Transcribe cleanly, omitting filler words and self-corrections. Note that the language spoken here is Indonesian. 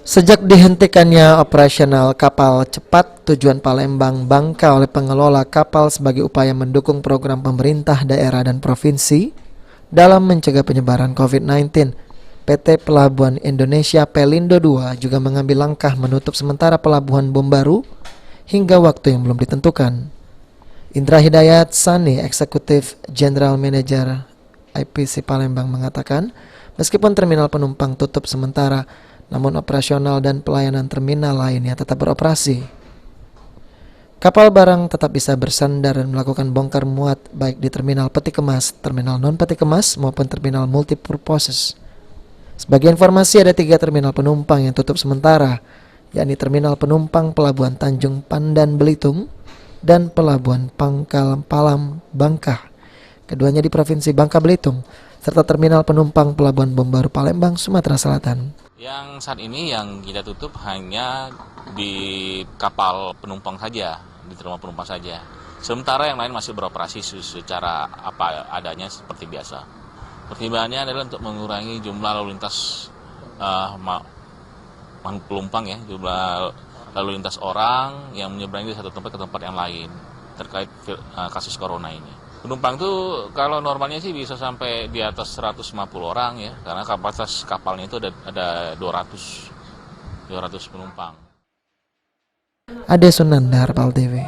Sejak dihentikannya operasional kapal cepat tujuan Palembang Bangka oleh pengelola kapal sebagai upaya mendukung program pemerintah daerah dan provinsi dalam mencegah penyebaran COVID-19, PT Pelabuhan Indonesia Pelindo II juga mengambil langkah menutup sementara Pelabuhan Bombaru hingga waktu yang belum ditentukan. Indra Hidayat Sani, Eksekutif General Manager IPC Palembang mengatakan, meskipun terminal penumpang tutup sementara, namun operasional dan pelayanan terminal lainnya tetap beroperasi. Kapal barang tetap bisa bersandar dan melakukan bongkar muat baik di terminal peti kemas, terminal non peti kemas maupun terminal multipurposes. Sebagai informasi, ada 3 terminal penumpang yang tutup sementara, yakni Terminal Penumpang Pelabuhan Tanjung Pandan Belitung dan Pelabuhan Pangkal Palam Bangka, keduanya di Provinsi Bangka Belitung, serta Terminal Penumpang Pelabuhan Bombaru Palembang, Sumatera Selatan. Yang saat ini yang kita tutup hanya di kapal penumpang saja, di terminal penumpang saja. Sementara yang lain masih beroperasi secara apa adanya seperti biasa. Pertimbangannya adalah untuk mengurangi jumlah lalu lintas penumpang ya, jumlah lalu lintas orang yang menyeberangi dari satu tempat ke tempat yang lain terkait kasus corona ini. Penumpang tuh kalau normalnya sih bisa sampai di atas 150 orang ya, karena kapasitas kapalnya itu ada 200 penumpang. Ade Sunandar, Pal TV.